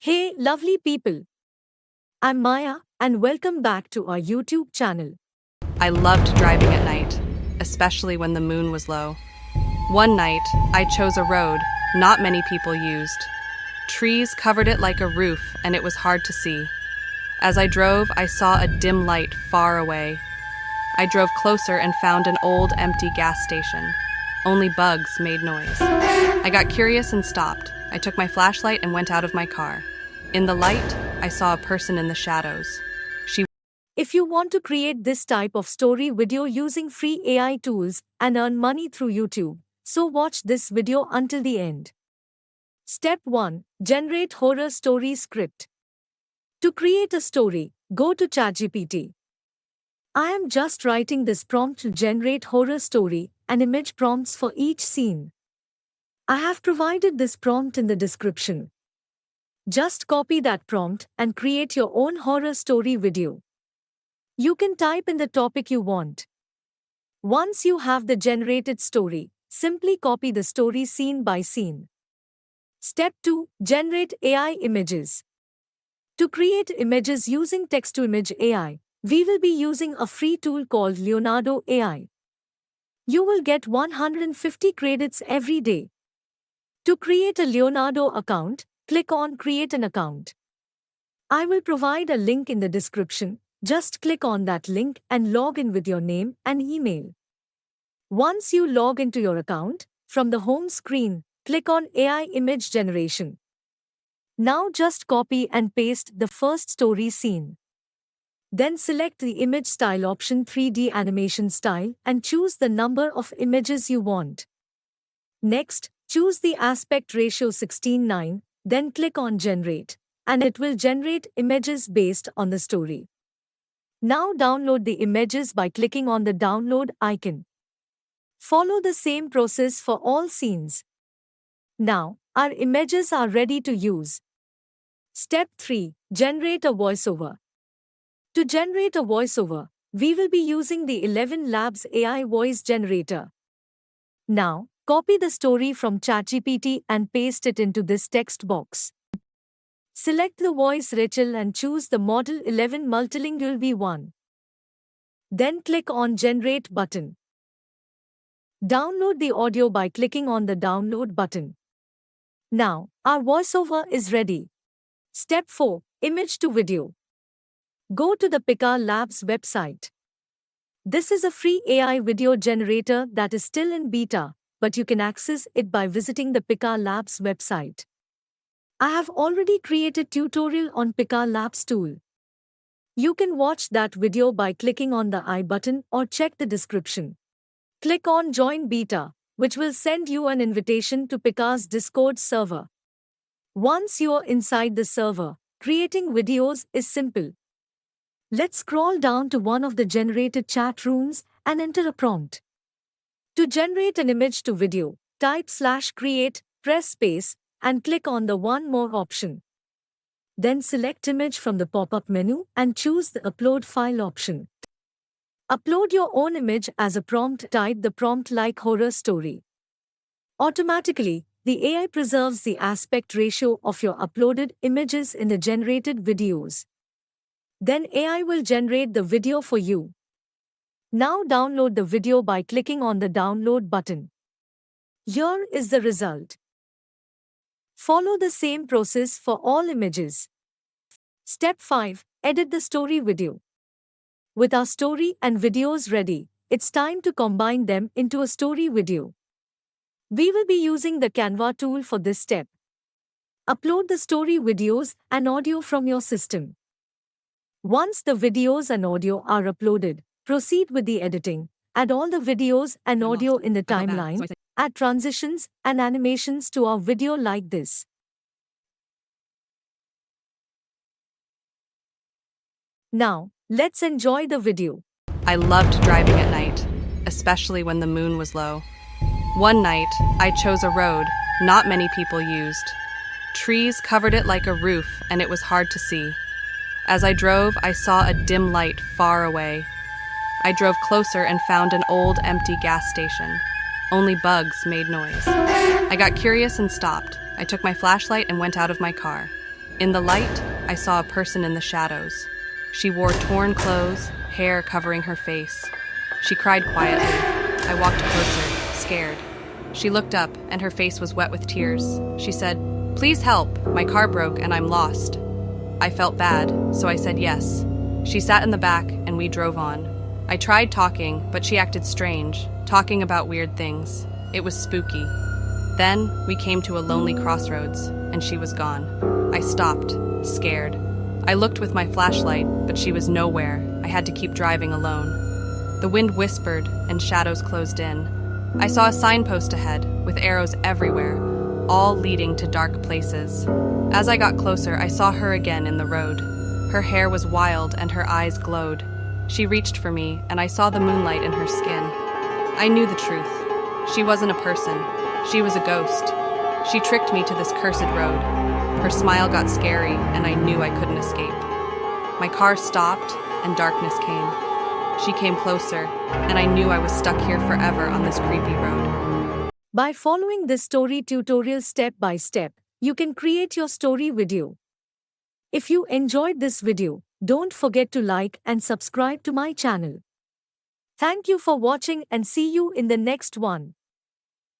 Hey, lovely people. I'm Maya, and welcome back to our YouTube channel. I loved driving at night, especially when the moon was low. One night, I chose a road not many people used. Trees covered it like a roof, and it was hard to see. As I drove, I saw a dim light far away. I drove closer and found an old, empty gas station. Only bugs made noise. I got curious and stopped. I took my flashlight and went out of my car. In the light, I saw a person in the shadows. If you want to create this type of story video using free AI tools and earn money through YouTube, so watch this video until the end. Step 1. Generate horror story script. To create a story, go to ChatGPT. I am just writing this prompt to generate horror story and image prompts for each scene. I have provided this prompt in the description. Just copy that prompt and create your own horror story video. You can type in the topic you want. Once you have the generated story, simply copy the story scene by scene. Step 2. Generate AI images. To create images using text-to-image AI, we will be using a free tool called Leonardo AI. You will get 150 credits every day. To create a Leonardo account, click on Create an Account. I will provide a link in the description. Just click on that link and log in with your name and email. Once you log into your account, from the home screen, click on AI Image Generation. Now just copy and paste the first story scene. Then select the Image Style option 3D Animation Style and choose the number of images you want. Next, choose the aspect ratio 16:9, then click on Generate, and it will generate images based on the story. Now download the images by clicking on the download icon. Follow the same process for all scenes. Now, our images are ready to use. Step 3. Generate a voiceover. To generate a voiceover, we will be using the 11 Labs AI voice generator. Now, copy the story from ChatGPT and paste it into this text box. Select the voice Rachel and choose the Model 11 Multilingual V1. Then click on Generate button. Download the audio by clicking on the Download button. Now, our voiceover is ready. Step 4. Image to video. Go to the Pika Labs website. This is a free AI video generator that is still in beta, but you can access it by visiting the Pika Labs website. I have already created tutorial on Pika Labs tool. You can watch that video by clicking on the I button or check the description. Click on Join Beta, which will send you an invitation to Pika's Discord server. Once you're inside the server, creating videos is simple. Let's scroll down to one of the generated chat rooms and enter a prompt. To generate an image to video, type /create, press space, and click on the One More option. Then select Image from the pop-up menu and choose the Upload File option. Upload your own image as a prompt. Type the prompt like horror story. Automatically, the AI preserves the aspect ratio of your uploaded images in the generated videos. Then AI will generate the video for you. Now download the video by clicking on the Download button. Here is the result. Follow the same process for all images. Step 5. Edit the story video. With our story and videos ready, it's time to combine them into a story video. We will be using the Canva tool for this step. Upload the story videos and audio from your system. Once the videos and audio are uploaded, proceed with the editing. Add all the videos and audio in the timeline. Add transitions and animations to our video like this. Now, let's enjoy the video. I loved driving at night, especially when the moon was low. One night, I chose a road not many people used. Trees covered it like a roof, and it was hard to see. As I drove, I saw a dim light far away. I drove closer and found an old, empty gas station. Only bugs made noise. I got curious and stopped. I took my flashlight and went out of my car. In the light, I saw a person in the shadows. She wore torn clothes, hair covering her face. She cried quietly. I walked closer, scared. She looked up, and her face was wet with tears. She said, "Please help, my car broke and I'm lost." I felt bad, so I said yes. She sat in the back, and we drove on. I tried talking, but she acted strange, talking about weird things. It was spooky. Then, we came to a lonely crossroads, and she was gone. I stopped, scared. I looked with my flashlight, but she was nowhere. I had to keep driving alone. The wind whispered, and shadows closed in. I saw a signpost ahead, with arrows everywhere, all leading to dark places. As I got closer, I saw her again in the road. Her hair was wild, and her eyes glowed. She reached for me, and I saw the moonlight in her skin. I knew the truth. She wasn't a person. She was a ghost. She tricked me to this cursed road. Her smile got scary, and I knew I couldn't escape. My car stopped, and darkness came. She came closer, and I knew I was stuck here forever on this creepy road. By following this story tutorial step by step, you can create your story video. If you enjoyed this video, don't forget to like and subscribe to my channel. Thank you for watching and see you in the next one.